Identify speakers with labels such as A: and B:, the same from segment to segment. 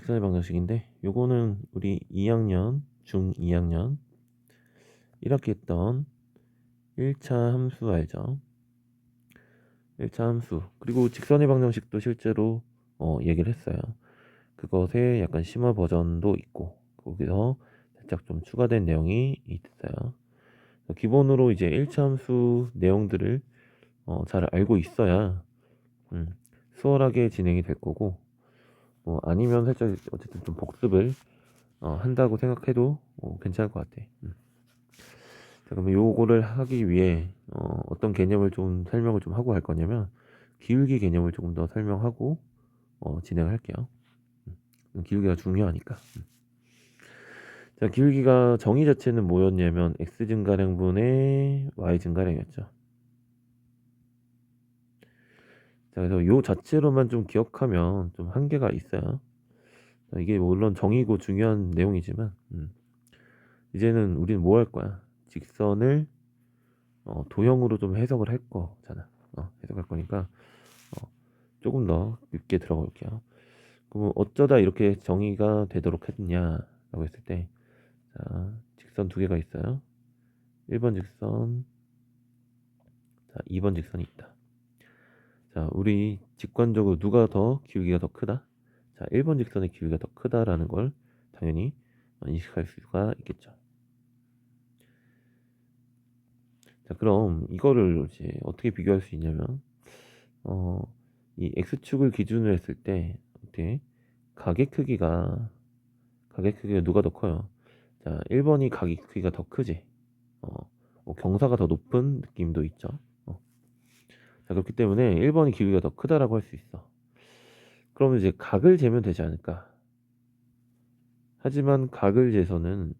A: 직선의 방정식인데 요거는 우리 2학년 중 2학년 1학기 했던 1차 함수 알죠? 1차 함수 그리고 직선의 방정식도 실제로 얘기를 했어요. 그것의 약간 심화 버전도 있고 거기서 살짝 좀 추가된 내용이 있어요. 기본으로 이제 1차 함수 내용들을 잘 알고 있어야 수월하게 진행이 될 거고, 아니면 살짝 어쨌든 좀 복습을 한다고 생각해도 괜찮을 것 같아. 자, 그러면 요거를 하기 위해 어떤 개념을 좀 설명을 좀 하고 할 거냐면 기울기 개념을 조금 더 설명하고 진행할게요. 기울기가 중요하니까. 자, 기울기가 정의 자체는 뭐였냐면 x 증가량분의 y 증가량이었죠. 자, 그래서 요 자체로만 좀 기억하면 좀 한계가 있어요. 자, 이게 물론 정의고 중요한 내용이지만 이제는 우리는 뭐 할 거야? 직선을 도형으로 좀 해석을 할 거잖아. 해석할 거니까 조금 더 깊게 들어가 볼게요. 그럼 어쩌다 이렇게 정의가 되도록 했냐라고 했을 때, 자, 직선 두 개가 있어요. 1번 직선, 자, 2번 직선이 있다. 자, 우리 직관적으로 누가 더 기울기가 더 크다? 자, 1번 직선의 기울기가 더 크다라는 걸 당연히 인식할 수가 있겠죠. 자, 그럼 이거를 이제 어떻게 비교할 수 있냐면, 이 x축을 기준으로 했을 때 어떻게 가계 크기가 누가 더 커요? 자, 1번이 가계 크기가 더 크지. 경사가 더 높은 느낌도 있죠. 자, 그렇기 때문에 1번이 기울기가 더 크다라고 할 수 있어. 그러면 이제 각을 재면 되지 않을까? 하지만 각을 재서는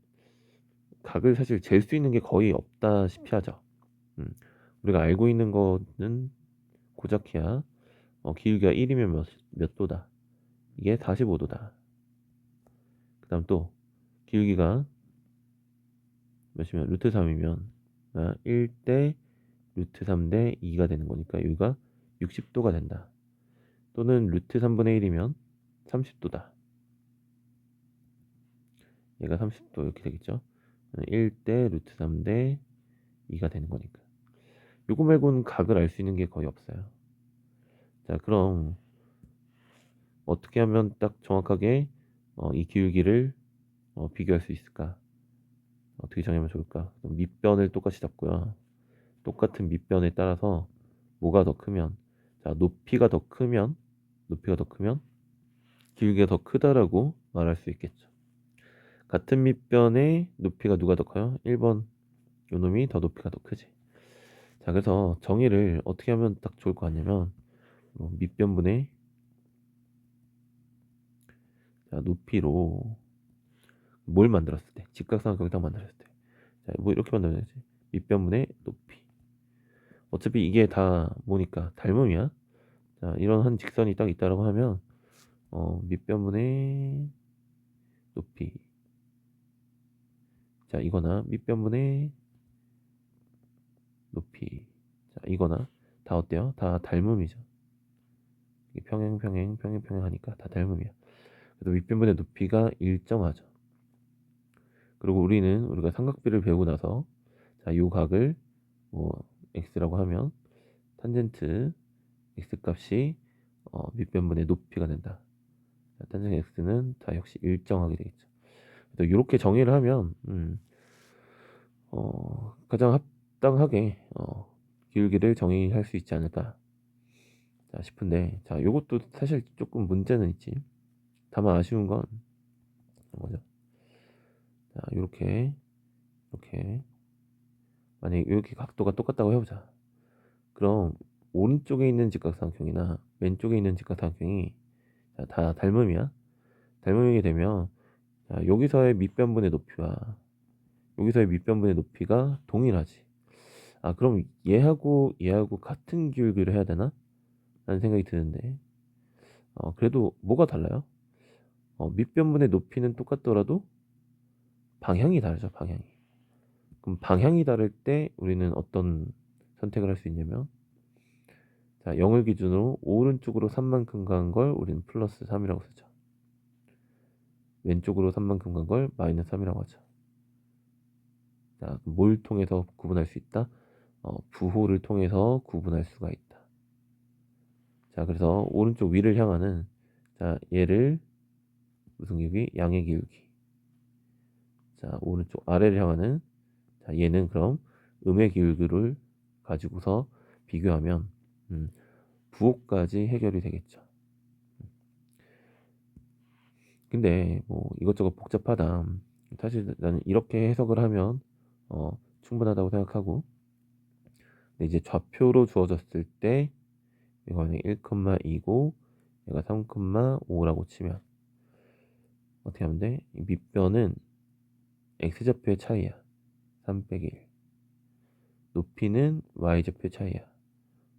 A: 각을 사실 잴 수 있는 게 거의 없다시피 하죠. 우리가 알고 있는 거는 고작해야 기울기가 1이면 몇 도다. 이게 45도다. 그 다음 또 기울기가 몇이면 루트 3이면 1대 루트 3대 2가 되는 거니까 여기가 60도가 된다. 또는 루트 3분의 1이면 30도다. 얘가 30도 이렇게 되겠죠. 1대 루트 3대 2가 되는 거니까. 요거 말고는 각을 알 수 있는 게 거의 없어요. 자, 그럼 어떻게 하면 딱 정확하게 이 기울기를 비교할 수 있을까? 어떻게 정하면 좋을까? 밑변을 똑같이 잡고요. 똑같은 밑변에 따라서 뭐가 더 크면, 자, 높이가 더 크면 기울기가 더 크다라고 말할 수 있겠죠. 같은 밑변의 높이가 누가 더 커요? 1번 요 놈이 더 높이가 더 크지. 자, 그래서 정의를 어떻게 하면 딱 좋을 것 같냐면 밑변분의, 자, 높이로 뭘 만들었을 때, 직각삼각형을 딱 만들었을 때, 자, 뭐 이렇게 만들면 되지. 밑변분의 높이. 어차피 이게 다 뭐니까 닮음이야. 자, 이런 한 직선이 딱 있다라고 하면 밑변분의 높이, 자, 이거나 밑변분의 높이, 자, 이거나 다 어때요? 다 닮음이죠. 평행 하니까 다 닮음이야. 그래서 밑변분의 높이가 일정하죠. 그리고 우리가 삼각비를 배우고 나서, 자, 요 각을 뭐 x라고 하면 탄젠트 x 값이 밑변분의 높이가 된다. 자, 탄젠트 x는 다 역시 일정하게 되겠죠. 그래서 이렇게 정의를 하면 가장 합당하게 기울기를 정의할 수 있지 않을까 자 싶은데, 자, 요것도 사실 조금 문제는 있지. 다만 아쉬운 건 뭐죠? 자, 이렇게 만약에 이렇게 각도가 똑같다고 해보자. 그럼 오른쪽에 있는 직각삼각형이나 왼쪽에 있는 직각삼각형이 다 닮음이야. 닮음이게 되면, 자, 여기서의 밑변분의 높이와 여기서의 밑변분의 높이가 동일하지. 그럼 얘하고 같은 기울기를 해야 되나? 라는 생각이 드는데, 그래도 뭐가 달라요? 밑변분의 높이는 똑같더라도 방향이 다르죠, 방향이. 그럼 방향이 다를 때 우리는 어떤 선택을 할 수 있냐면, 자, 0을 기준으로 오른쪽으로 3만큼 간 걸 우리는 플러스 3이라고 쓰죠. 왼쪽으로 3만큼 간 걸 마이너스 3이라고 하죠. 자, 뭘 통해서 구분할 수 있다? 부호를 통해서 구분할 수가 있다. 자, 그래서 오른쪽 위를 향하는, 자, 얘를 무슨 기울기? 양의 기울기. 자, 오른쪽 아래를 향하는, 자, 얘는 그럼 음의 기울기를 가지고서 비교하면 부호까지 해결이 되겠죠. 근데 뭐 이것저것 복잡하다. 사실 나는 이렇게 해석을 하면 충분하다고 생각하고, 근데 이제 좌표로 주어졌을 때 이거는 1,2고 얘가 3,5라고 치면 어떻게 하면 돼? 이 밑변은 x좌표의 차이야. 3 빼기 1. 높이는 y좌표의 차이야.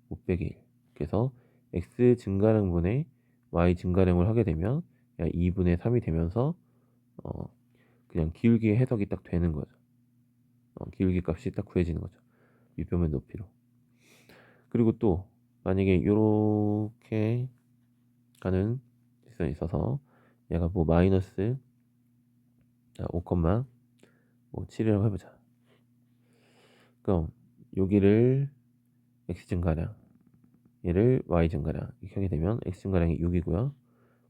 A: 5 빼기 1. 그래서 x 증가량분의 y 증가량을 하게 되면 2분의 3이 되면서 그냥 기울기의 해석이 딱 되는 거죠. 기울기 값이 딱 구해지는 거죠. 밑변면 높이로. 그리고 또 만약에 이렇게 가는 직선이 있어서 얘가 뭐 마이너스 5,7이라고 해보자. 그럼 여기를 x 증가량, 얘를 y 증가량 이렇게 하게 되면 x 증가량이 6이고요.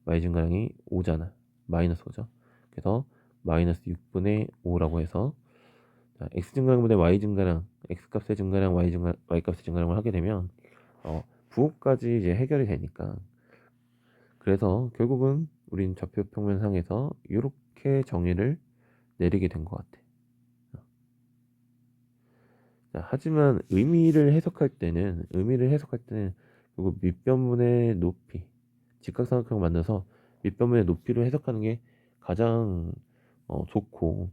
A: y 증가량이 5잖아. 마이너스 5죠. 그래서 마이너스 6분의 5라고 해서 x 증가량분의 y 증가량, x 값의 증가량, y 값의 증가량을 하게 되면 부호까지 이제 해결이 되니까, 그래서 결국은 우린 좌표 평면상에서 이렇게 정의를 내리게 된 것 같아. 자, 하지만 의미를 해석할 때는 결국 밑변분의 높이, 직각삼각형을 만들어서 밑변분의 높이로 해석하는 게 가장 좋고,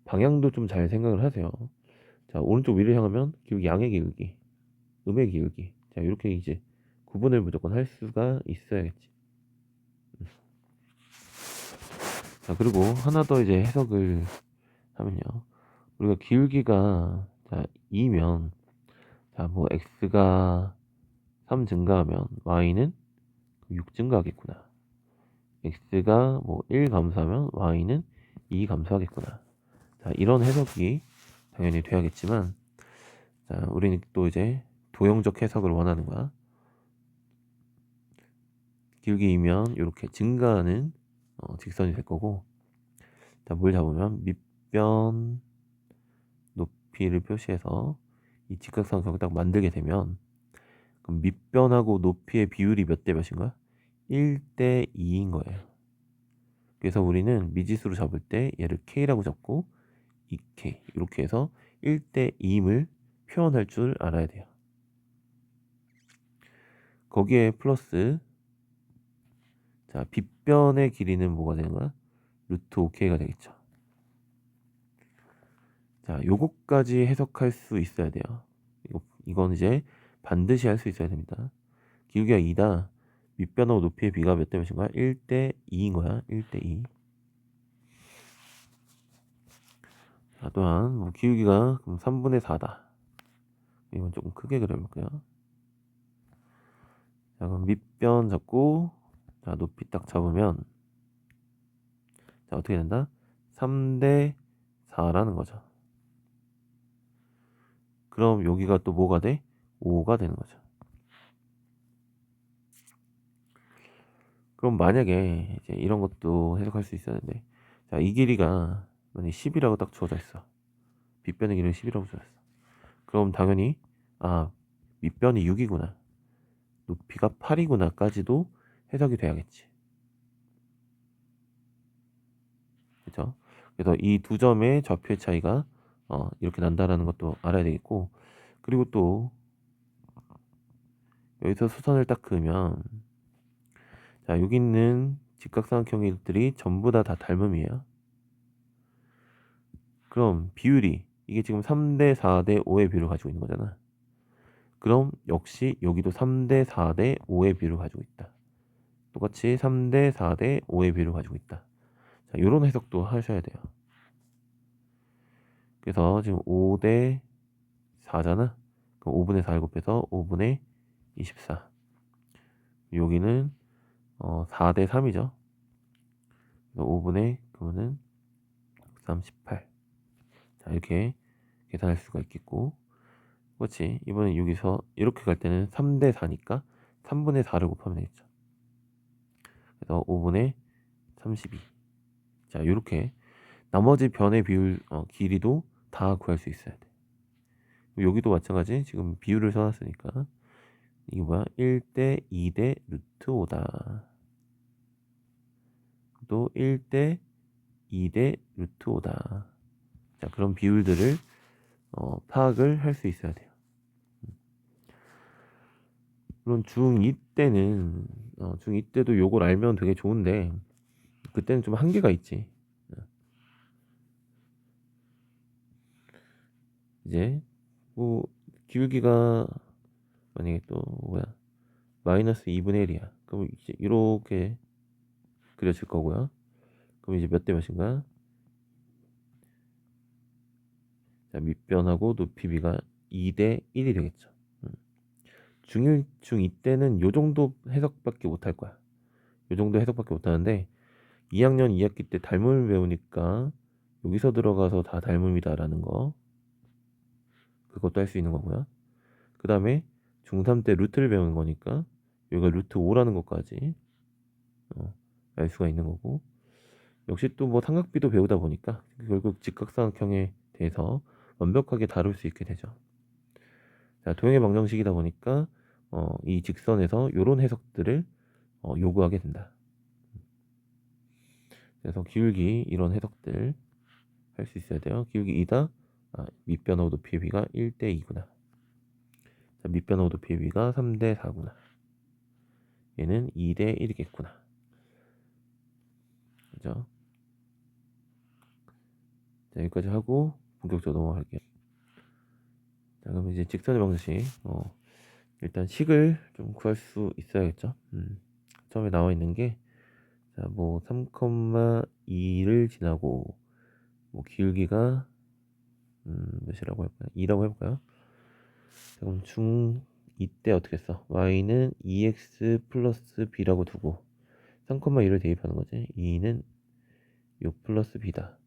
A: 방향도 좀 잘 생각을 하세요. 자, 오른쪽 위를 향하면 기울기 양의 기울기, 음의 기울기. 자, 이렇게 이제 구분을 무조건 할 수가 있어야겠지. 자, 그리고 하나 더 이제 해석을 하면요. 우리가 기울기가 자 2면, 자, 뭐 x가 3 증가하면 y는 6 증가하겠구나. x가 뭐 1 감소하면 y는 2 감소하겠구나. 자, 이런 해석이 당연히 돼야겠지만, 자, 우리는 또 이제 도형적 해석을 원하는 거야. 기울기이면 이렇게 증가하는 직선이 될 거고, 자, 뭘 잡으면 밑변 높이를 표시해서 이 직각삼각형을 딱 만들게 되면, 그럼 밑변하고 높이의 비율이 몇 대 몇인 거야? 1대 2인 거예요. 그래서 우리는 미지수로 잡을 때 얘를 k라고 잡고 2k 이렇게 해서 1대 2임을 표현할 줄 알아야 돼요. 거기에 플러스, 자, 빗변의 길이는 뭐가 되는 거야? 루트 5k가 되겠죠. 자, 요거까지 해석할 수 있어야 돼요. 이건 이제 반드시 할 수 있어야 됩니다. 기울기가 2다. 밑변하고 높이의 비가 몇 대 몇인 거야? 1대 2인 거야. 1대 2. 자, 또한 뭐 기울기가 그럼 3분의 4다. 이건 조금 크게 그려볼게요. 자, 그럼 밑변 잡고, 자, 높이 딱 잡으면, 자, 어떻게 된다? 3대 4라는 거죠. 그럼 여기가 또 뭐가 돼? 5가 되는 거죠. 그럼 만약에 이제 이런 것도 해석할 수 있었는데, 자, 이 길이가 만약에 10이라고 딱 주어져 있어. 빗변의 길이는 10이라고 주어져 있어. 그럼 당연히 밑변이 6이구나, 높이가 8이구나까지도 해석이 돼야겠지. 그죠? 그래서 이 두 점의 좌표의 차이가 이렇게 난다라는 것도 알아야 되겠고, 그리고 또 여기서 수선을 딱 그으면, 자, 여기 있는 직각삼각형들이 전부 다 닮음이에요. 그럼 비율이 이게 지금 3대 4대 5의 비율을 가지고 있는 거잖아. 그럼 역시 여기도 3대 4대 5의 비율을 가지고 있다. 똑같이 3대 4대 5의 비율을 가지고 있다. 자, 이런 해석도 하셔야 돼요. 그래서 지금 5대 4잖아. 그럼 5분의 4를 곱해서 5분의 24. 여기는 4대 3이죠. 5분의 그러면은 38. 자, 이렇게 계산할 수가 있겠고, 그렇지. 이번에 여기서 이렇게 갈 때는 3대 4니까 3분의 4를 곱하면 되겠죠. 그래서 5분의 32. 자, 이렇게 나머지 변의 비율, 길이도 다 구할 수 있어야 돼. 여기도 마찬가지. 지금 비율을 써놨으니까 이게 뭐야? 1대 2대 루트 5다. 또 1대 2대 루트 5다. 자, 그런 비율들을 파악을 할 수 있어야 돼요. 물론 중2 때는 중2 때도 요걸 알면 되게 좋은데 그때는 좀 한계가 있지. 이제 뭐 기울기가 만약에 또 뭐야 마이너스 2분의 1이야. 그럼 이제 이렇게 그려질 거고요. 그럼 이제 몇 대 몇인가? 자, 밑변하고 높이 비가 2대 1이 되겠죠. 중1, 중2 때는 요 정도 해석밖에 못 할 거야. 요 정도 해석밖에 못 하는데 2학년 2학기 때 닮음을 배우니까 여기서 들어가서 다 닮음이다라는 거 그것도 할 수 있는 거고요. 그 다음에 중3 때 루트를 배우는 거니까 여기가 루트 5라는 것까지 알 수가 있는 거고, 역시 또 뭐 삼각비도 배우다 보니까 결국 직각삼각형에 대해서 완벽하게 다룰 수 있게 되죠. 자, 도형의 방정식이다 보니까 이 직선에서 이런 해석들을 요구하게 된다. 그래서 기울기 이런 해석들 할 수 있어야 돼요. 기울기 2다. 밑변하고 높이의 비가 1대 2구나. 자, 밑변하고 높이의 비가 3대 4구나. 얘는 2대 1이겠구나. 그죠? 자, 여기까지 하고 본격적으로 넘어갈게요. 자, 그럼 이제 직선의 방정식. 일단 식을 좀 구할 수 있어야겠죠. 처음에 나와 있는 게, 자, 뭐 3,2를 지나고 뭐 기울기가 몇이라고 해볼까요? 2라고 해볼까요? 자, 그럼 중2 때 어떻게 써? y는 2x 플러스 b라고 두고 3,2를 대입하는 거지. 2는 6 플러스 b다.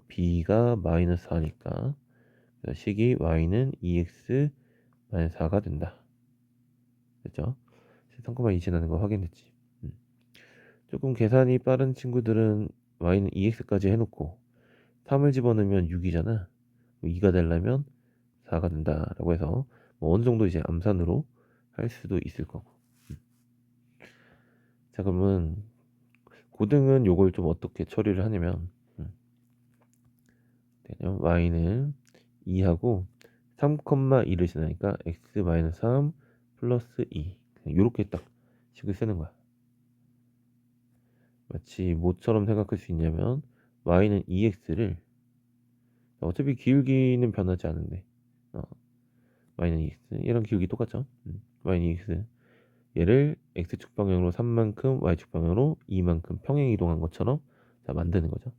A: b가 마이너스 4니까 식이 y는 2x 마이너스 4가 된다. 됐죠? 3,2 지나는 거 확인했지. 조금 계산이 빠른 친구들은 y는 2x까지 해놓고 3을 집어넣으면 6이잖아. 2가 되려면 4가 된다라고 해서 뭐 어느 정도 이제 암산으로 할 수도 있을 거고. 자, 그러면 고등은 요걸 좀 어떻게 처리를 하냐면 y는 2하고 3,2를 지나니까 x-3 플러스 2 이렇게 딱 식을 쓰는 거야. 마치 뭐처럼 생각할 수 있냐면 y는 2x를 어차피 기울기는 변하지 않는데 y는 2x 얘랑 기울기 똑같죠. y는 2x 얘를 x축 방향으로 3만큼 y축 방향으로 2만큼 평행 이동한 것처럼 자, 만드는 거죠.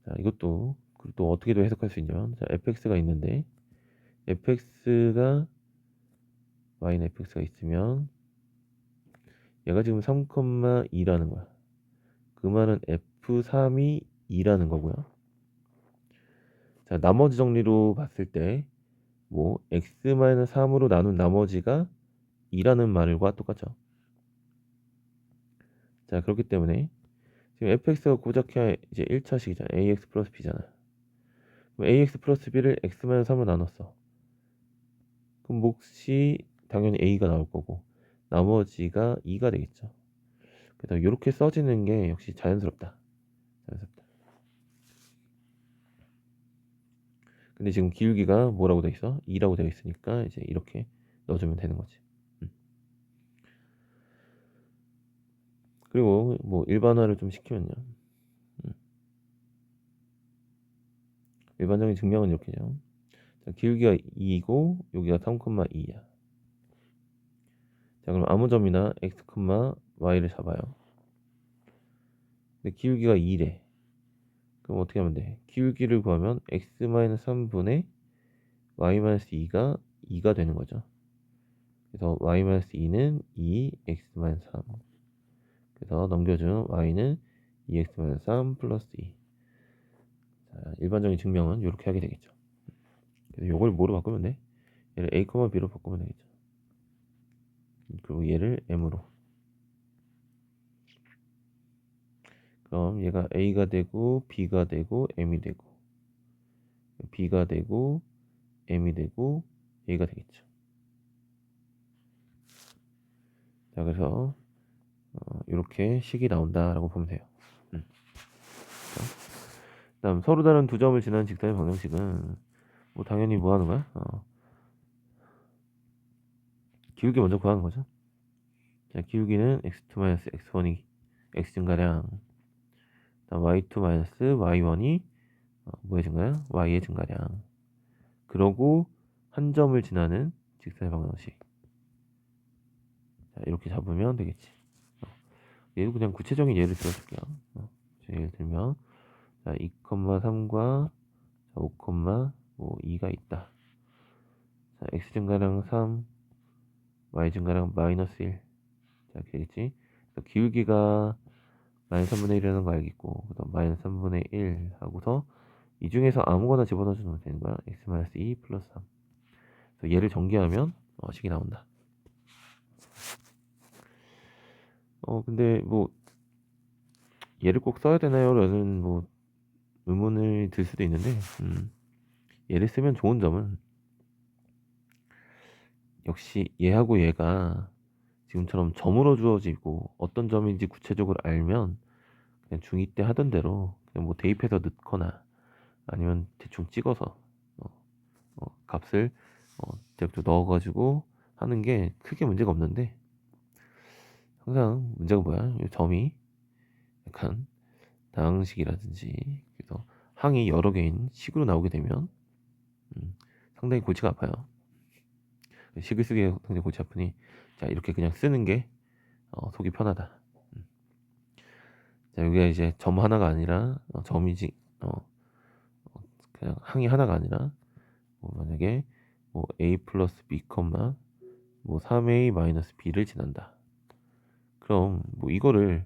A: 자, 이것도 그리고 또 어떻게도 해석할 수 있냐면 자, fx가 있는데 fx가 y는 fx가 있으면 얘가 지금 3,2라는 거야. 그 말은 f3이 2라는 거고요. 자, 나머지 정리로 봤을 때 뭐 x-3으로 나눈 나머지가 2라는 말과 똑같죠. 자, 그렇기 때문에 지금 fx가 고작해야 이제 1차식이잖아. ax 플러스 b잖아. 그럼 ax 플러스 b를 x-3으로 나눴어. 그럼 몫이 당연히 a가 나올 거고 나머지가 2가 되겠죠. 그래서 이렇게 써지는 게 역시 자연스럽다. 자연스럽다. 근데 지금 기울기가 뭐라고 돼 있어? 2라고 되어 있으니까 이제 이렇게 넣어주면 되는 거지. 그리고 뭐 일반화를 좀 시키면요. 일반적인 증명은 이렇게죠. 자, 기울기가 2이고 여기가 3,2야. 자, 그럼 아무 점이나 x, y를 잡아요. 근데 기울기가 2래. 그럼 어떻게 하면 돼? 기울기를 구하면 x-3분의 y-2가 2가 되는 거죠. 그래서 y-2는 2, x-3. 그래서 넘겨준 y는 2x-3 플러스 2. 자, 일반적인 증명은 이렇게 하게 되겠죠. 그래서 요걸 뭐로 바꾸면 돼? 얘를 a, b로 바꾸면 되겠죠. 그리고 얘를 m으로. 그럼 얘가 a가 되고 b가 되고 m이 되고 b가 되고 m이 되고 a가 되겠죠. 자, 그래서 이렇게 식이 나온다라고 보면 돼요. 다음 서로 다른 두 점을 지나는 직선의 방정식은 뭐 당연히 뭐 하는 거야? 기울기 먼저 구하는 거죠. 자, 기울기는 x2 x1이 x 증가량, 다음 y2 y1이 뭐의 증가량? y의 증가량. 그러고 한 점을 지나는 직선의 방정식. 자, 이렇게 잡으면 되겠지. 얘도 그냥 구체적인 예를 들어줄게요. 예를 들면 자, 2,3과 5,2가 있다. 자, x 증가량 3, y 증가량 마이너스 1. 자, 되겠지? 그래서 기울기가 마이너스 3분의 1이라는 거 알겠고, 그다음 마이너스 3분의 1 하고서 이 중에서 아무거나 집어넣어주면 되는 거야. x-2 플러스 3. 그래서 얘를 전개하면 식이 나온다. 근데 뭐 얘를 꼭 써야 되나요? 라는 뭐 의문을 들 수도 있는데, 얘를 쓰면 좋은 점은 역시 얘하고 얘가 지금처럼 점으로 주어지고 어떤 점인지 구체적으로 알면 그냥 중2 때 하던 대로 그냥 뭐 대입해서 넣거나 아니면 대충 찍어서 값을 대략 넣어가지고 하는 게 크게 문제가 없는데, 항상 문제가 뭐야? 이 점이 약간 다항식이라든지 그래서 항이 여러 개인 식으로 나오게 되면 상당히 골치가 아파요. 식을 쓰기에 상당히 골치 아프니 자, 이렇게 그냥 쓰는 게 속이 편하다. 자, 여기가 이제 점 하나가 아니라 점이지 그냥 항이 하나가 아니라 뭐 만약에 뭐 a 플러스 b 뭐 3a 마이너스 b를 지난다. 그럼 뭐 이거를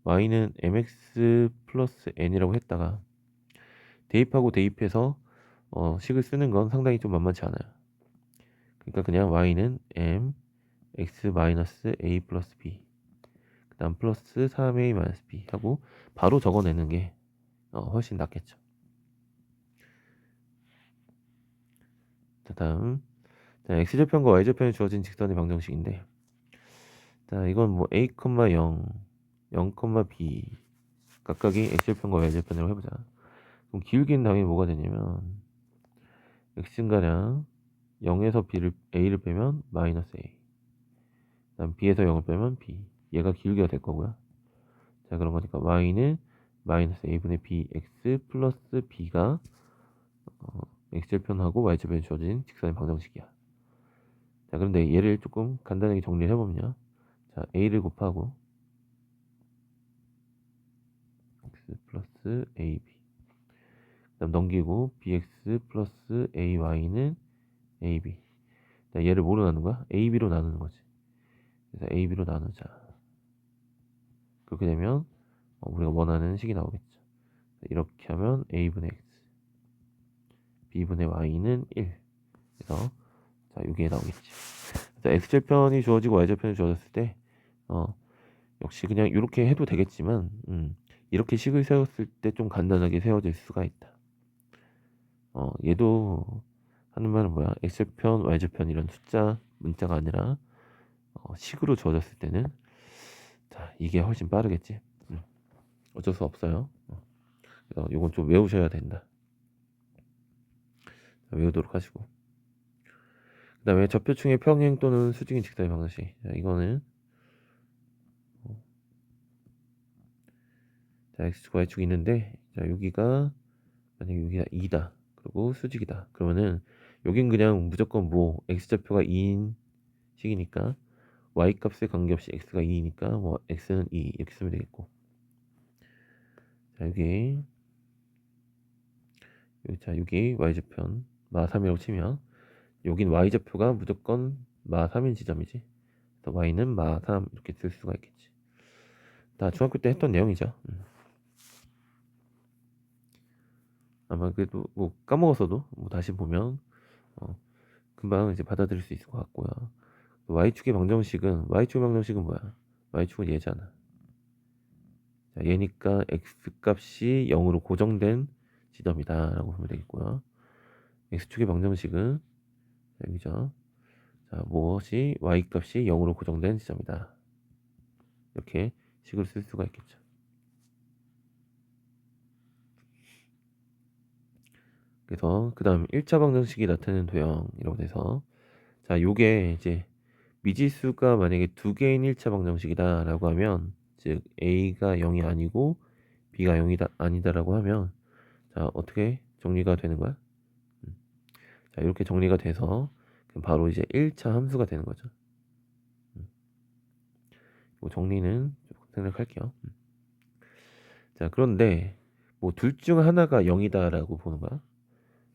A: y는 mx 플러스 n이라고 했다가 대입하고 대입해서 식을 쓰는 건 상당히 좀 만만치 않아요. 그러니까 그냥 y는 m x 마이너스 a 플러스 b 그 다음 플러스 3a 마이너스 b 하고 바로 적어내는 게 훨씬 낫겠죠. 자, 다음 자, x절편과 y절편이 주어진 직선의 방정식인데, 자, 이건 뭐 a, 0, 0, b 각각이 x절편과 y절편으로 해보자. 그럼 기울기는 당연히 뭐가 되냐면 x인가량 0에서 a를 빼면 마이너스 a, 그 다음 b에서 0을 빼면 b, 얘가 기울기가 될 거고요. 자, 그런 거니까 y는 마이너스 a분의 bx 플러스 b가 x절편하고 y절편이 주어진 직선의 방정식이야. 자, 그런데 얘를 조금 간단하게 정리를 해보면요. 자, a를 곱하고 x 플러스 ab, 그 다음 넘기고 bx 플러스 ay는 ab. 자, 얘를 뭐로 나누는 거야? ab로 나누는 거지. 그래서 ab로 나누자. 그렇게 되면 우리가 원하는 식이 나오겠죠. 이렇게 하면 a분의 x, b분의 y는 1. 그래서 자, 여기에 나오겠지. 자, x절편이 주어지고 y절편이 주어졌을 때 역시 그냥 이렇게 해도 되겠지만 이렇게 식을 세웠을 때 좀 간단하게 세워질 수가 있다. 얘도 하는 말은 뭐야? x절편, y절편 이런 숫자, 문자가 아니라 식으로 주어졌을 때는 자, 이게 훨씬 빠르겠지. 어쩔 수 없어요. 그래서 이건 좀 외우셔야 된다. 외우도록 하시고, 그 다음에 접표층의 평행 또는 수직인 직선의 방정식. 자, 이거는 자, x축, y축이 있는데, 자, 여기가 만약에 여기가 2다. 그리고 수직이다. 그러면은 여긴 그냥 무조건 뭐 x좌표가 2인 식이니까 y값에 관계없이 x가 2이니까 뭐 x는 2 이렇게 쓰면 되겠고, 자, 여기 y좌편 마3이라고 치면 여긴 y좌표가 무조건 마3인 지점이지. 그래서 y는 마3 이렇게 쓸 수가 있겠지. 다 중학교 때 했던 내용이죠. 아마 그래도 뭐 까먹었어도 뭐 다시 보면 금방 이제 받아들일 수 있을 것 같고요. y축의 방정식은 뭐야? y축은 얘잖아. 자, 얘니까 x값이 0으로 고정된 지점이다 라고 보면 되겠고요. x축의 방정식은 여기죠. 자, 무엇이 y값이 0으로 고정된 지점이다. 이렇게 식을 쓸 수가 있겠죠. 그래서 그 다음 1차 방정식이 나타내는 도형이라고 돼서, 자, 요게 이제 미지수가 만약에 두 개인 1차 방정식이다 라고 하면, 즉 a가 0이 아니고 b가 0이다 아니다라고 하면, 자, 어떻게 정리가 되는 거야? 자, 이렇게 정리가 돼서 그럼 바로 이제 1차 함수가 되는 거죠. 이 정리는 조금 생략할게요. 자, 그런데 뭐 둘 중 하나가 0이다라고 보는 거야.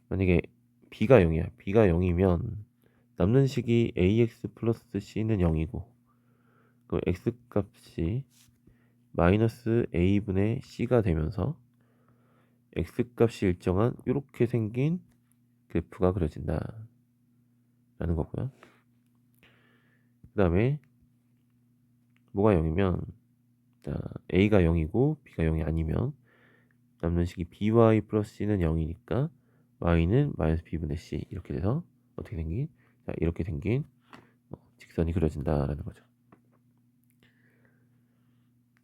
A: 만약에 b가 0이야. b가 0이면 남는 식이 ax 플러스 c는 0이고, 그 x 값이 마이너스 a분의 c가 되면서 x 값이 일정한 이렇게 생긴 그래프가 그려진다 라는 거고요. 그 다음에 뭐가 0이면, 자, a가 0이고 b가 0이 아니면 남는 식이 by 플러스 c는 0이니까 y는 마이너스 b분의 c, 이렇게 돼서 어떻게 생긴? 자, 이렇게 생긴 직선이 그려진다라는 거죠.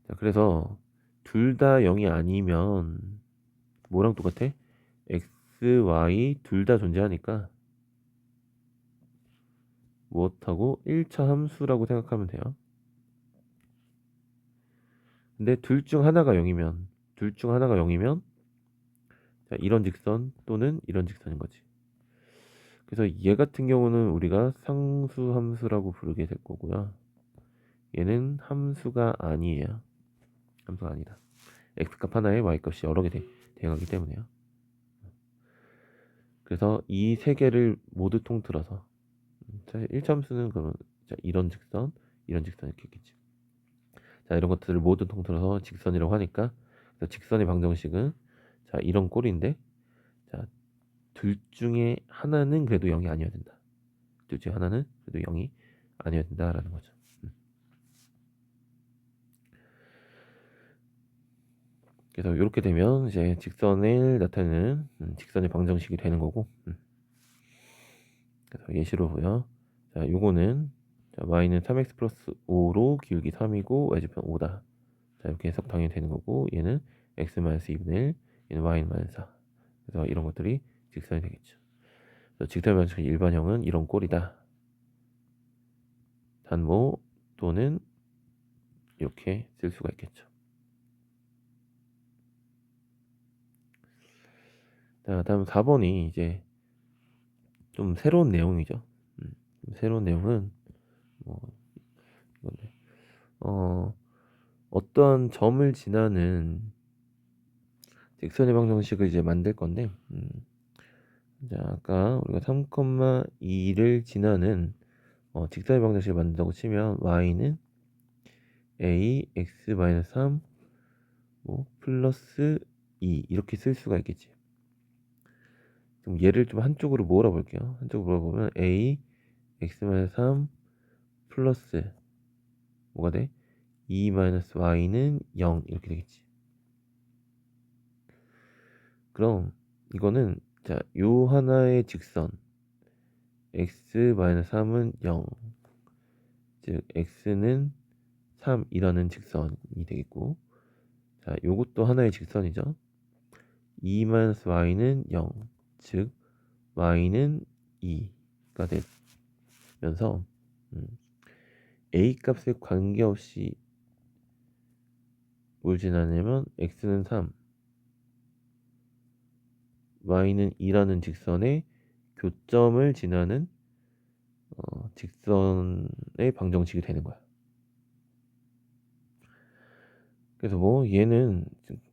A: 자, 그래서 둘 다 0이 아니면 뭐랑 똑같아? x, y 둘 다 존재하니까 무엇하고 1차 함수라고 생각하면 돼요. 근데 둘 중 하나가 0이면 자, 이런 직선 또는 이런 직선인 거지. 그래서 얘 같은 경우는 우리가 상수 함수라고 부르게 될 거고요. 얘는 함수가 아니에요. 함수가 아니다. x값 하나에 y값이 여러 개 대응하기 때문에요. 그래서 이 세 개를 모두 통틀어서, 사실 1차 함수는 그러면 이런 직선, 이런 직선 이렇게 있겠지. 자, 이런 것들을 모두 통틀어서 직선이라고 하니까, 직선의 방정식은 자, 이런 꼴인데, 자, 둘 중에 하나는 그래도 0이 아니어야 된다. 둘 중에 하나는 그래도 0이 아니어야 된다라는 거죠. 그래서 이렇게 되면 이제 직선을 나타내는 직선의 방정식이 되는 거고, 그래서 예시로 보여. 자, 요거는 자, y는 3x 플러스 5로 기울기 3이고 y좌편 5다. 자, 이렇게 해석 당연히 되는 거고, 얘는 x 마이너스 2분의 1, 얘는 y는 마이너스 4. 그래서 이런 것들이 직선이 되겠죠. 그래서 직선의 방정식 일반형은 이런 꼴이다. 단모 또는 이렇게 쓸 수가 있겠죠. 자, 다음 4번이 이제 좀 새로운 내용이죠. 새로운 내용은 뭐 이건데, 어떤 점을 지나는 직선의 방정식을 이제 만들 건데, 자, 아까 우리가 3,2를 지나는 직선의 방정식을 만든다고 치면 y는 a x-3 뭐 플러스 2 이렇게 쓸 수가 있겠지. 그럼 얘를 좀 한쪽으로 몰아 볼게요. 한쪽으로 몰아 보면 a x-3 플러스 뭐가 돼? 2 마이너스 y는 0 이렇게 되겠지. 그럼 이거는 자, 요 하나의 직선 x-3은 0, 즉 x는 3이라는 직선이 되겠고, 자, 요것도 하나의 직선이죠. 2-y는 0, 즉 y는 2가 되면서 a 값에 관계없이 뭘 지나냐면 x는 3, y는 2라는 직선의 교점을 지나는 직선의 방정식이 되는 거야. 그래서 뭐 얘는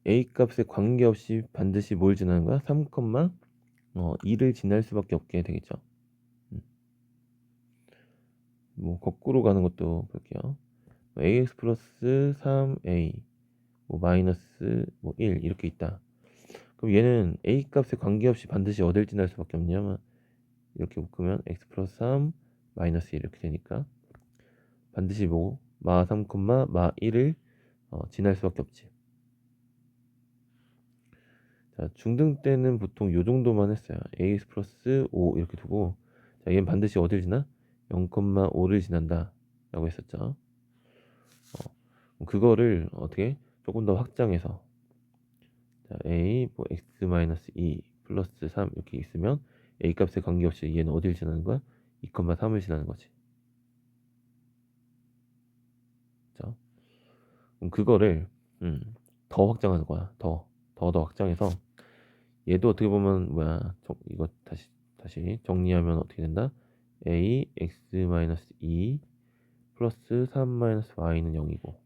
A: a 값에 관계없이 반드시 뭘 지나는 거야? 3, 2를 지날 수밖에 없게 되겠죠. 뭐 거꾸로 가는 것도 볼게요. ax 플러스 3a 뭐 마이너스 뭐 1 이렇게 있다. 그럼 얘는 a 값에 관계없이 반드시 어딜 지날 수밖에 없냐면 이렇게 묶으면 x 플러스 3 마이너스 1 이렇게 되니까 반드시 뭐 마 3, 마 1을 지날 수밖에 없지. 자, 중등 때는 보통 요 정도만 했어요. ax 플러스 5 이렇게 두고 자, 얘는 반드시 어딜 지나? 0,5를 지난다 라고 했었죠. 그거를 어떻게 조금 더 확장해서 자, a 뭐 x 마이너스 2 플러스 3 이렇게 있으면 a 값에 관계없이 얘는 어딜 지나는 거야? 2,3을 지나는 거지. 자, 그럼 그거를 더 확장하는 거야. 더 확장해서 얘도 어떻게 보면 뭐야? 이거 다시 정리하면 어떻게 된다? a x 마이너스 2 플러스 3 마이너스 y는 0이고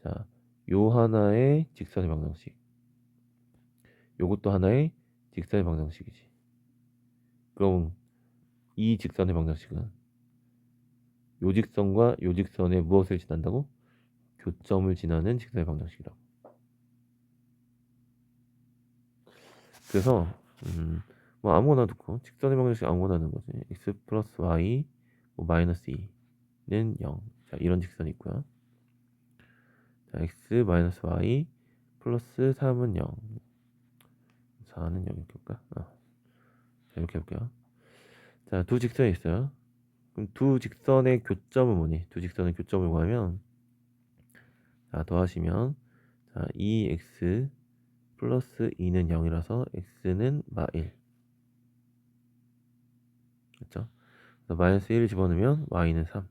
A: 자, 요 하나의 직선의 방정식 요것도 하나의 직선의 방정식이지. 그럼 이 직선의 방정식은 요 직선과 요 직선에 무엇을 지난다고? 교점을 지나는 직선의 방정식이라고. 그래서 뭐 아무거나 놓고 직선의 방정식 아무거나 하는 거지. x 플러스 y 뭐 마이너스 2는 0. 자, 이런 직선이 있고요. 자, x 마이너스 y 플러스 3은 0. 4는 0 이렇게 볼까? 자, 이렇게 볼게요. 자, 두 직선이 있어요. 그럼 두 직선의 교점은 뭐니? 두 직선의 교점을 구하면 자, 더하시면 자, 2x 플러스 2는 0이라서 x는 마 1. 그렇죠? 마이너스 1을 집어넣으면 y는 3.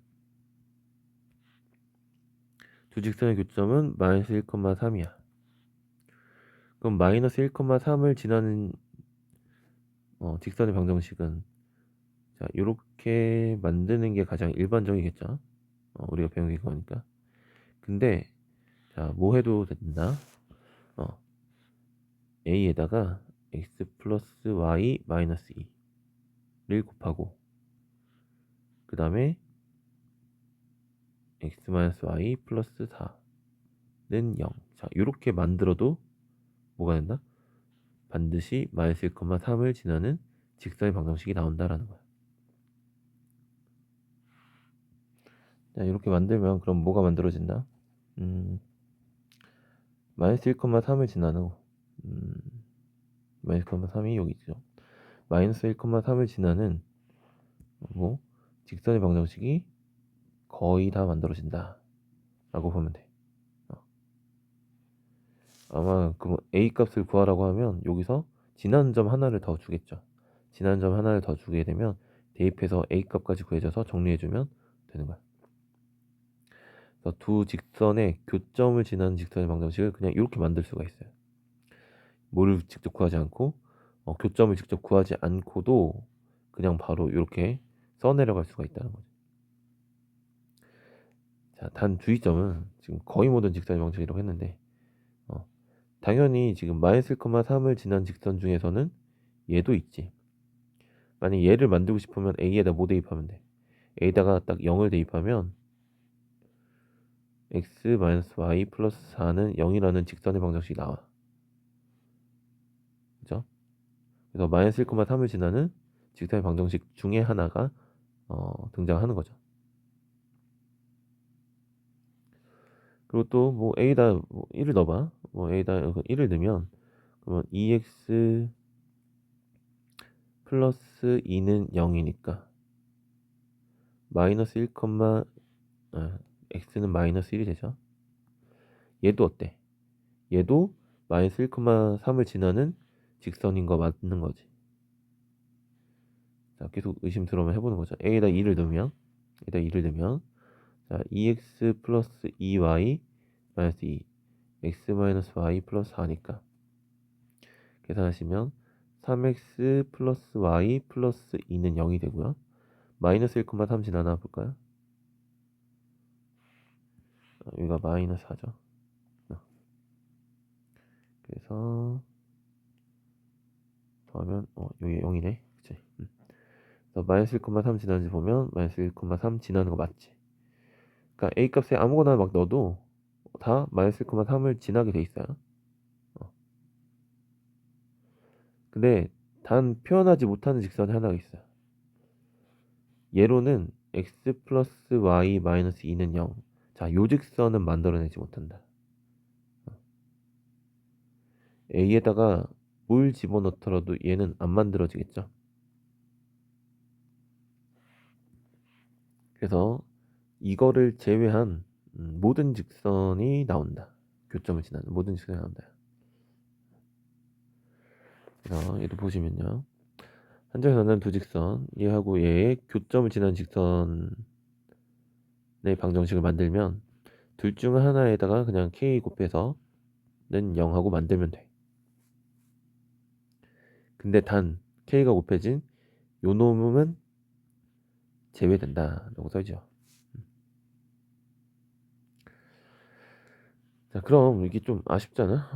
A: 두 직선의 교점은 마이너스 1,3이야. 그럼 마이너스 1,3을 지나는 직선의 방정식은 자, 요렇게 만드는 게 가장 일반적이겠죠. 우리가 배운 게 그거니까. 근데 자, 뭐 해도 된다. a에다가 x 플러스 y 마이너스 2를 곱하고 그 다음에 x 마이너스 y 플러스 4는 0. 자, 이렇게 만들어도 뭐가 된다? 반드시 마이너스 1,3을 지나는 직선의 방정식이 나온다라는 거야. 자, 이렇게 만들면 그럼 뭐가 만들어진다? 마이너스 1,3을 지나는 마이너스 1,3이 여기 있죠. 마이너스 1,3을 지나는 뭐 직선의 방정식이 거의 다 만들어진다 라고 보면 돼. 아마 그 a 값을 구하라고 하면 여기서 지난 점 하나를 더 주겠죠. 지난 점 하나를 더 주게 되면 대입해서 a 값까지 구해줘서 정리해주면 되는 거야. 그래서 두 직선의 교점을 지나는 직선의 방정식을 그냥 이렇게 만들 수가 있어요. 뭐를 직접 구하지 않고 교점을 직접 구하지 않고도 그냥 바로 이렇게 써내려갈 수가 있다는 거죠. 자, 단 주의점은 지금 거의 모든 직선의 방정식이라고 했는데 당연히 지금 마이너스 1,3을 지난 직선 중에서는 얘도 있지. 만약 얘를 만들고 싶으면 a에다 뭐 대입하면 돼? a에다가 딱 0을 대입하면 x-y 플러스 4는 0이라는 직선의 방정식이 나와. 그죠? 그래서 마이너스 1,3을 지나는 직선의 방정식 중에 하나가 등장하는 거죠. 그리고 또 뭐 a에다 뭐 1을 넣어봐. 뭐 a에다 1을 넣으면 그러면 2x 플러스 2는 0이니까 마이너스 1, x는 마이너스 1이 되죠. 얘도 어때? 얘도 마이너스 1,3을 지나는 직선인 거 맞는 거지. 자, 계속 의심스러우면 해보는 거죠. a에다 2를 넣으면 자, 2x 플러스 2y 마이너스 2 x 마이너스 y 플러스 4니까 계산하시면 3x 플러스 y 플러스 2는 0이 되고요. 마이너스 1,3 지나나 볼까요? 여기가 마이너스 4죠. 그래서 더하면 여기 0이네. 그치? 그래서 마이너스 1,3 지나는지 보면 마이너스 1,3 지나는 거 맞지? 그러니까 a 값에 아무거나 막 넣어도 다 마이너스 1,3을 지나게 돼 있어요. 근데 단 표현하지 못하는 직선이 하나가 있어요. 예로는 x 플러스 y 마이너스 2는 0. 자, 요 직선은 만들어내지 못한다. a에다가 뭘 집어넣더라도 얘는 안 만들어지겠죠. 그래서 이거를 제외한 모든 직선이 나온다. 교점을 지나는 모든 직선이 나온다. 그래서 얘도 보시면요. 한 점에서는 두 직선, 얘하고 얘의 교점을 지나는 직선의 방정식을 만들면 둘 중 하나에다가 그냥 k 곱해서는 0하고 만들면 돼. 근데 단 k가 곱해진 요 놈은 제외된다 라고 써있죠. 자, 그럼 이게 좀 아쉽잖아.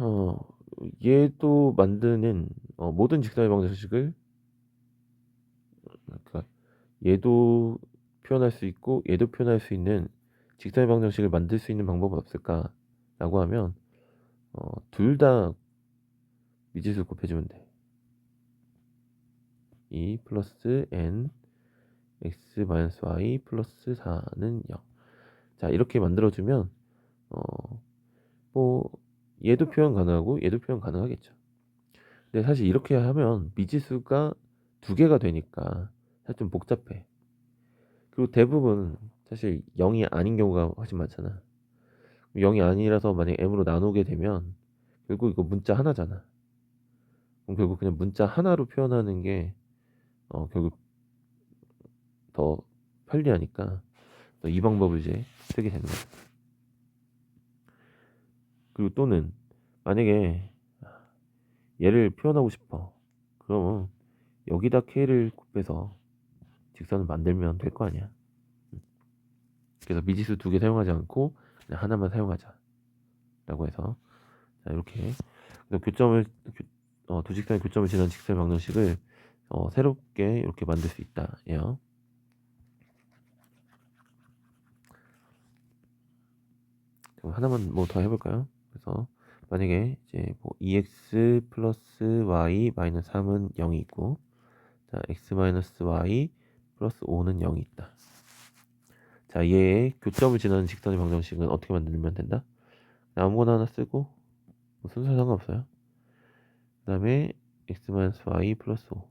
A: 얘도 만드는 모든 직선의 방정식을, 그러니까 얘도 표현할 수 있고 얘도 표현할 수 있는 직선의 방정식을 만들 수 있는 방법은 없을까 라고 하면 둘 다 미지수 곱해주면 돼. 2 플러스 n x 마이너스 y 플러스 4는 0. 자, 이렇게 만들어주면 뭐 얘도 표현 가능하고 얘도 표현 가능하겠죠. 근데 사실 이렇게 하면 미지수가 두 개가 되니까 사실 좀 복잡해. 그리고 대부분 사실 0이 아닌 경우가 훨씬 많잖아. 0이 아니라서 만약 m으로 나누게 되면 결국 이거 문자 하나잖아. 그럼 결국 그냥 문자 하나로 표현하는 게 결국 더 편리하니까 이 방법을 이제 쓰게 되는 거야. 그리고 또는 만약에 얘를 표현하고 싶어. 그러면 여기다 k를 곱해서 직선을 만들면 될 거 아니야. 그래서 미지수 두 개 사용하지 않고 그냥 하나만 사용하자 라고 해서, 자, 이렇게 교점을 두 직선의 교점을 지난 직선의 방정식을 새롭게 이렇게 만들 수 있다 예요. 하나만 뭐 더 해볼까요? 그래서 만약에 이제 뭐 2x 플러스 y 마이너스 3은 0이 있고, 자, x 마이너스 y 플러스 5는 0이 있다. 자, 얘의 교점을 지나는 직선의 방정식은 어떻게 만들면 된다? 아무거나 하나 쓰고 뭐 순서 상관없어요. 그 다음에 x 마이너스 y 플러스 5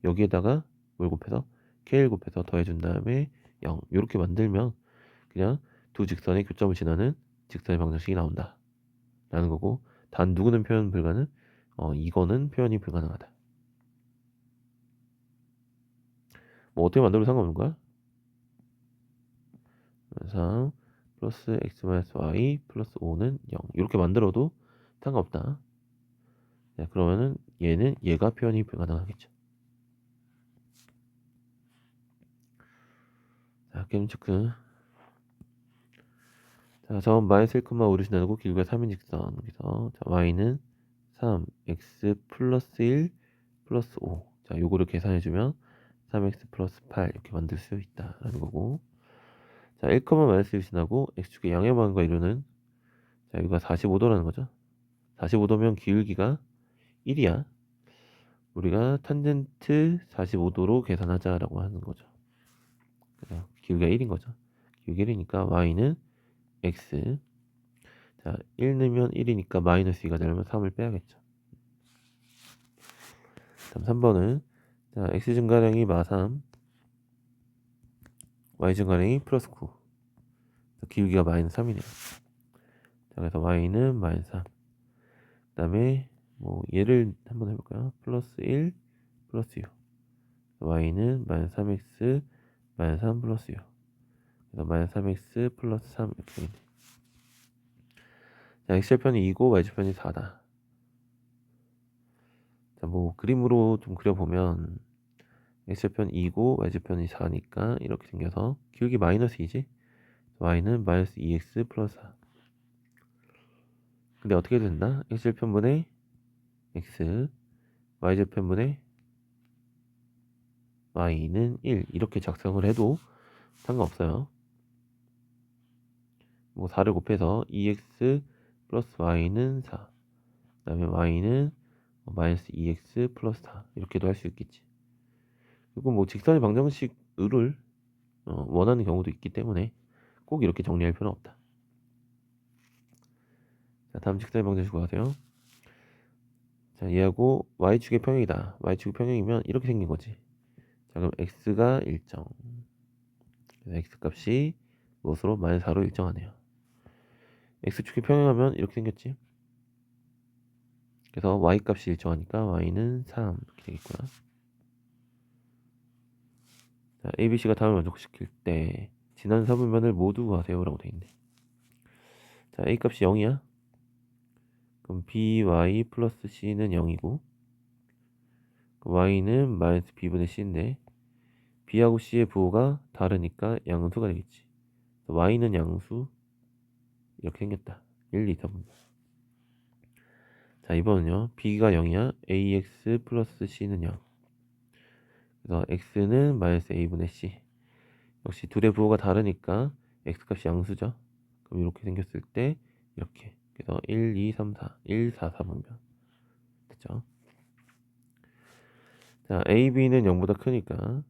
A: 여기에다가 뭘 곱해서 k를 곱해서 더해준 다음에 0 이렇게 만들면 그냥 두 직선의 교점을 지나는 직선의 방정식이 나온다 라는 거고, 단 누구는 표현 불가능? 이거는 표현이 불가능하다. 뭐 어떻게 만들어도 상관없는 거야. 3 플러스 x 마이너스 y 플러스 5는 0 이렇게 만들어도 상관없다. 자, 그러면은 얘는 얘가 표현이 불가능하겠죠. 자, 게임 체크. 자, 점 마이너스 1,5를 나누고 길이가 3인 직선. 그래서 자, y는 3 x 플러스 1 플러스 5. 자, 요거를 계산해주면 3x 플러스 8 이렇게 만들 수 있다라는 거고. 자, 1, 마이너스 1이 지나고 x축의 양의 반응과 이루는, 자, 여기가 45도라는 거죠. 45도면 기울기가 1이야. 우리가 탄젠트 45도로 계산하자라고 하는 거죠. 그래서 기울기가 1인 거죠. 기울기 1이니까 y는 x. 자, 1 넣으면 1이니까 마이너스 2가 되려면 3을 빼야겠죠. 다음 3번은 자, x 증가량이 마3 y 증가량이 플러스 9. 기울기가 마이너스 3이네요. 자, 그래서 y는 마이너스 3. 그 다음에 뭐 얘를 한번 해볼까요? 플러스 1 플러스 6. y는 마이너스 3x 마이너스 3 플러스 6. 그래서 마이너스 3x 플러스 3 이렇게 되겠네. 자, x절편이 2고 y절편이 4다. 자, 뭐 그림으로 좀 그려보면 x절편 2고 y절편이 4니까 이렇게 생겨서 기울기 마이너스 2지. y는 마이너스 2x 플러스 4. 근데 어떻게 된다? x절편분의 x, y절편분의 y는 1 이렇게 작성을 해도 상관없어요. 뭐 4를 곱해서 2x 플러스 y는 4. 그 다음에 y는 마이너스 2x 플러스 4 이렇게도 할 수 있겠지. 그리고 뭐 직선의 방정식을 원하는 경우도 있기 때문에 꼭 이렇게 정리할 필요는 없다. 자, 다음 직선의 방정식 구하세요. 자, 얘하고 y축의 평형이다. y축의 평형이면 이렇게 생긴 거지. 자, 그럼 x가 일정. 그래서 x 값이 무엇으로? 마이너스 4로 일정하네요. x축의 평형하면 이렇게 생겼지. 그래서 y 값이 일정하니까 y는 3 이렇게 되겠구나. 자, ABC가 다음을 만족시킬 때 지난 4분면을 모두 구하세요 라고 되어 있네. 자, A 값이 0이야. 그럼 BY 플러스 C는 0이고 Y는 마이너스 B분의 C인데 B하고 C의 부호가 다르니까 양수가 되겠지. Y는 양수 이렇게 생겼다. 1, 2, 4분. 자, 이번은요. B가 0이야. AX 플러스 C는 0. 그래서 X는 마이너스 A분의 C. 역시 둘의 부호가 다르니까 X값이 양수죠. 그럼 이렇게 생겼을 때 이렇게. 그래서 1, 2, 3, 4. 1, 4, 4분면. 됐죠? 자, A, B는 0보다 크니까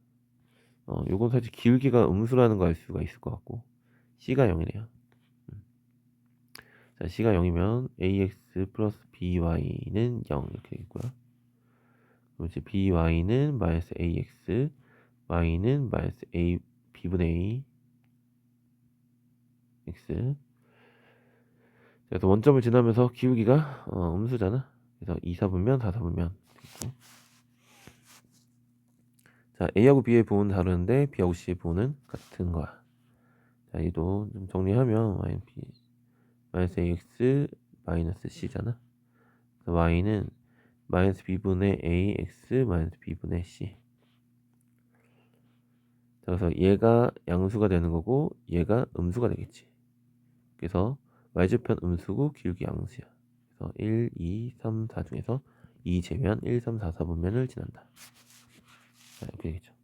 A: 요건 사실 기울기가 음수라는 거 알 수가 있을 것 같고 C가 0이네요. 자, C가 0이면 AX 플러스 BY는 0 이렇게 되겠고요. 그럼 이제 BY는 마이너스 AX Y는 마이너스 A B분의 A X. 그래서 원점을 지나면서 기울기가 음수잖아. 그래서 2, 4분면 4, 4분면 되겠고. 자, A하고 B의 부호는 다르는데 B하고 C의 부호는 같은 거야. 자, 얘도 좀 정리하면 마이너스 AX 마이너스 C잖아. 그래서 Y는 마이너스 B분의 AX 마이너스 B분의 C. 자, 그래서 얘가 양수가 되는 거고 얘가 음수가 되겠지. 그래서 y좌편 음수고 기울기 양수야. 그래서 1, 2, 3, 4 중에서 2 제면 1, 3, 4, 4분면을 지난다. 자, 이렇게 되겠죠.